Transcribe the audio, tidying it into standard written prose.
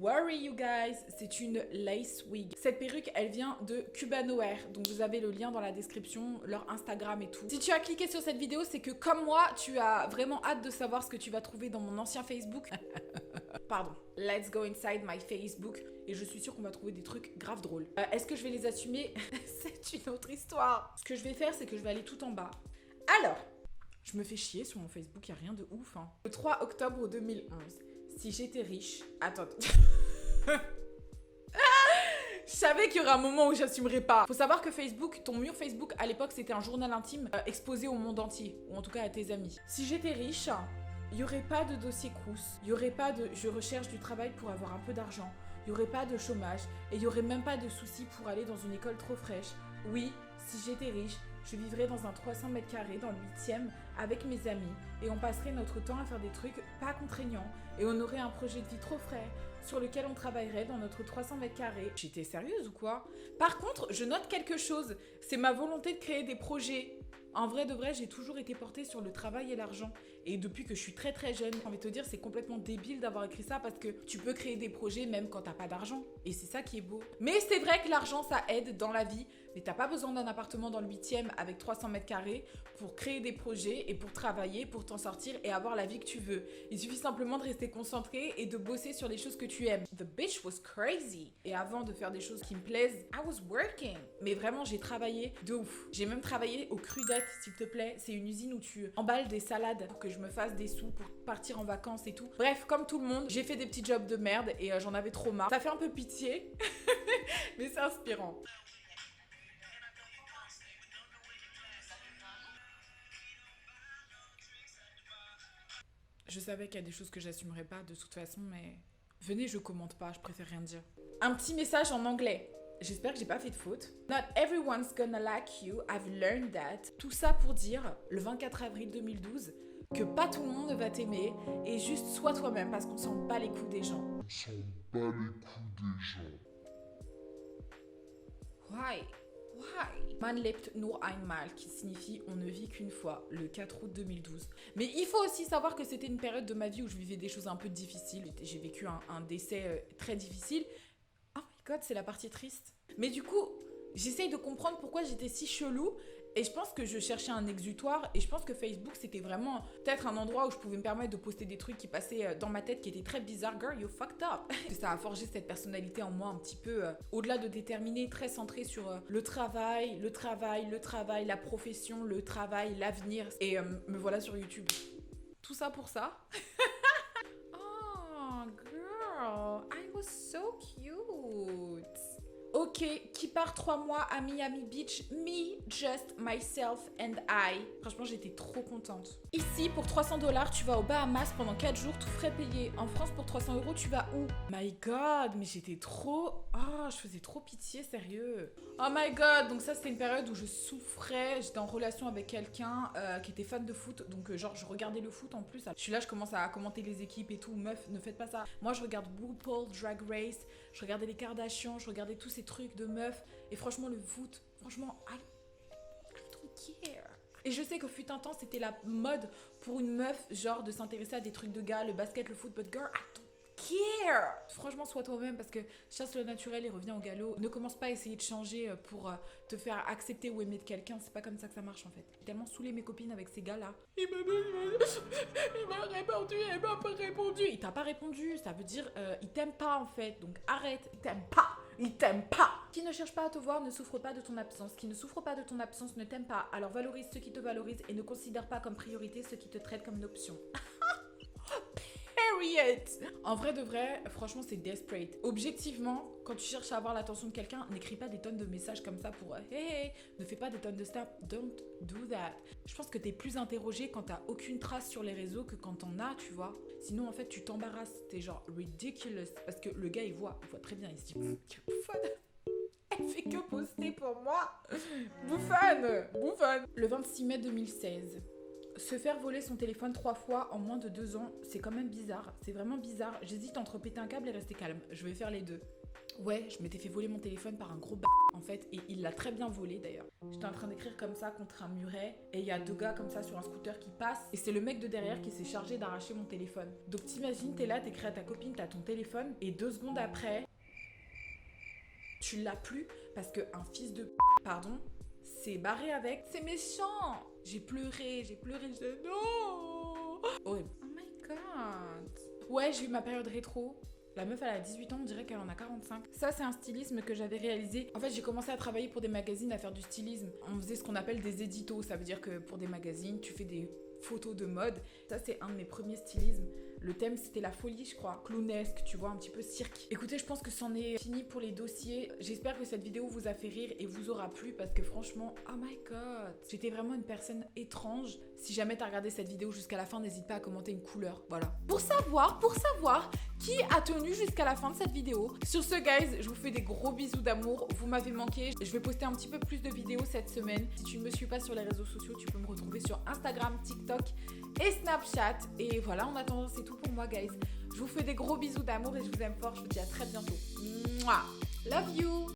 worry you guys, c'est une lace wig. Cette perruque, elle vient de Cubano Hair, donc vous avez le lien dans la description, leur Instagram et tout. Si tu as cliqué sur cette vidéo, c'est que comme moi, tu as vraiment hâte de savoir ce que tu vas trouver dans mon ancien Facebook. Pardon. Let's go inside my Facebook. Et je suis sûre qu'on va trouver des trucs grave drôles. Est-ce que je vais les assumer? C'est une autre histoire. Ce que je vais faire, c'est que je vais aller tout en bas. Alors, je me fais chier sur mon Facebook, il n'y a rien de ouf. Hein. Le 3 octobre 2011, si j'étais riche... Attends. Je savais qu'il y aurait un moment où j'assumerais pas. Faut savoir que Facebook, ton mur Facebook, à l'époque, c'était un journal intime exposé au monde entier. Ou en tout cas à tes amis. Si j'étais riche... Il n'y aurait pas de dossier Crous, il n'y aurait pas de je recherche du travail pour avoir un peu d'argent, il n'y aurait pas de chômage et il n'y aurait même pas de soucis pour aller dans une école trop fraîche. Oui, si j'étais riche, je vivrais dans un 300 mètres carrés dans le 8e avec mes amis et on passerait notre temps à faire des trucs pas contraignants et on aurait un projet de vie trop frais sur lequel on travaillerait dans notre 300 mètres carrés. J'étais sérieuse ou quoi? Par contre, je note quelque chose, c'est ma volonté de créer des projets. En vrai de vrai, j'ai toujours été portée sur le travail et l'argent. Et depuis que je suis très très jeune, j'ai envie de te dire, c'est complètement débile d'avoir écrit ça parce que tu peux créer des projets même quand t'as pas d'argent. Et c'est ça qui est beau. Mais c'est vrai que l'argent, ça aide dans la vie. Mais t'as pas besoin d'un appartement dans le 8e avec 300 mètres carrés pour créer des projets et pour travailler, pour t'en sortir et avoir la vie que tu veux. Il suffit simplement de rester concentré et de bosser sur les choses que tu aimes. The bitch was crazy. Et avant de faire des choses qui me plaisent, I was working. Mais vraiment, j'ai travaillé de ouf. J'ai même travaillé au Crudette, s'il te plaît. C'est une usine où tu emballes des salades pour que je me fasse des sous pour partir en vacances et tout. Bref, comme tout le monde, j'ai fait des petits jobs de merde et j'en avais trop marre. Ça fait un peu pitié, mais c'est inspirant. Je savais qu'il y a des choses que j'assumerais pas de toute façon, mais venez, je commente pas, je préfère rien dire. Un petit message en anglais. J'espère que j'ai pas fait de faute. Not everyone's gonna like you, I've learned that. Tout ça pour dire, le 24 avril 2012, que pas tout le monde va t'aimer et juste sois toi-même parce qu'on s'en bat les coups des gens. On s'en bat les coups des gens. Why? Why? Man lebt nur einmal, qui signifie on ne vit qu'une fois, le 4 août 2012. Mais il faut aussi savoir que c'était une période de ma vie où je vivais des choses un peu difficiles. J'ai vécu un décès très difficile. Oh my god, c'est la partie triste. Mais du coup, j'essaye de comprendre pourquoi j'étais si chelou. Et je pense que je cherchais un exutoire. Et je pense que Facebook, c'était vraiment peut-être un endroit où je pouvais me permettre de poster des trucs qui passaient dans ma tête, qui étaient très bizarres. Girl, you fucked up. Ça a forgé cette personnalité en moi un petit peu, au-delà de déterminée, très centrée sur le travail, la profession, le travail, l'avenir. Et me voilà sur YouTube. Tout ça pour ça. Oh, girl, I was so cute. Ok, qui part 3 mois à Miami Beach? Me, just myself and I. Franchement, j'étais trop contente. Ici, pour 300 $, tu vas aux Bahamas pendant 4 jours, tout frais payé. En France, pour 300 €, tu vas où? My God, mais j'étais trop... Ah, je faisais trop pitié, sérieux. Oh my God, donc ça, c'était une période où je souffrais. J'étais en relation avec quelqu'un qui était fan de foot. Donc, genre, je regardais le foot en plus. Je suis là, je commence à commenter les équipes et tout. Meuf, ne faites pas ça. Moi, je regarde RuPaul Drag Race. Je regardais les Kardashians. Je regardais tous ces trucs de meufs. Et franchement, le foot, franchement, I don't care. Et je sais qu'au fut un temps, c'était la mode pour une meuf, genre, de s'intéresser à des trucs de gars, le basket, le foot, but girl, I don't care. Franchement, sois toi-même parce que chasse le naturel et reviens au galop. Ne commence pas à essayer de changer pour te faire accepter ou aimer de quelqu'un. C'est pas comme ça que ça marche en fait. J'ai tellement saoulé mes copines avec ces gars-là. Il m'a répondu, il m'a pas répondu. Il t'a pas répondu, ça veut dire il t'aime pas en fait. Donc arrête, il t'aime pas. Il t'aime pas. Qui ne cherche pas à te voir ne souffre pas de ton absence. Qui ne souffre pas de ton absence ne t'aime pas. Alors valorise ceux qui te valorisent et ne considère pas comme priorité ceux qui te traitent comme une option. Period. En vrai de vrai, franchement c'est desperate. Objectivement, quand tu cherches à avoir l'attention de quelqu'un, n'écris pas des tonnes de messages comme ça pour hey, ne fais pas des tonnes de snap. Don't do that. Je pense que t'es plus interrogé quand t'as aucune trace sur les réseaux que quand t'en as, tu vois. Sinon en fait tu t'embarrasses, t'es genre ridiculous parce que le gars il voit très bien, il se dit quelle bouffonne. Elle fait que poster pour moi. Bouffonne. Le 26 mai 2016. Se faire voler son téléphone 3 fois en moins de 2 ans, c'est quand même bizarre. C'est vraiment bizarre. J'hésite entre péter un câble et rester calme. Je vais faire les deux. Ouais, je m'étais fait voler mon téléphone par un gros en fait, et il l'a très bien volé d'ailleurs. J'étais en train d'écrire comme ça contre un muret, et il y a 2 gars comme ça sur un scooter qui passent, et c'est le mec de derrière qui s'est chargé d'arracher mon téléphone. Donc t'imagines, t'es là, t'écris à ta copine, t'as ton téléphone, et 2 secondes après, tu l'as plus parce qu'un fils de pardon, s'est barré avec. C'est méchant. J'ai pleuré, j'ai non. Horrible. Oh my god. Ouais, j'ai eu ma période rétro. La meuf, elle a 18 ans, on dirait qu'elle en a 45. Ça, c'est un stylisme que j'avais réalisé. En fait, j'ai commencé à travailler pour des magazines, à faire du stylisme. On faisait ce qu'on appelle des éditos. Ça veut dire que pour des magazines, tu fais des photos de mode. Ça, c'est un de mes premiers stylismes. Le thème, c'était la folie, je crois. Clownesque, tu vois, un petit peu cirque. Écoutez, je pense que c'en est fini pour les dossiers. J'espère que cette vidéo vous a fait rire et vous aura plu parce que franchement, oh my god, j'étais vraiment une personne étrange. Si jamais t'as regardé cette vidéo jusqu'à la fin, n'hésite pas à commenter une couleur. Voilà. Pour savoir qui a tenu jusqu'à la fin de cette vidéo. Sur ce, guys, je vous fais des gros bisous d'amour. Vous m'avez manqué. Je vais poster un petit peu plus de vidéos cette semaine. Si tu ne me suis pas sur les réseaux sociaux, tu peux me retrouver sur Instagram, TikTok et Snapchat. Et voilà, en attendant, c'est tout pour moi, guys. Je vous fais des gros bisous d'amour et je vous aime fort. Je vous dis à très bientôt. Mouah. Love you.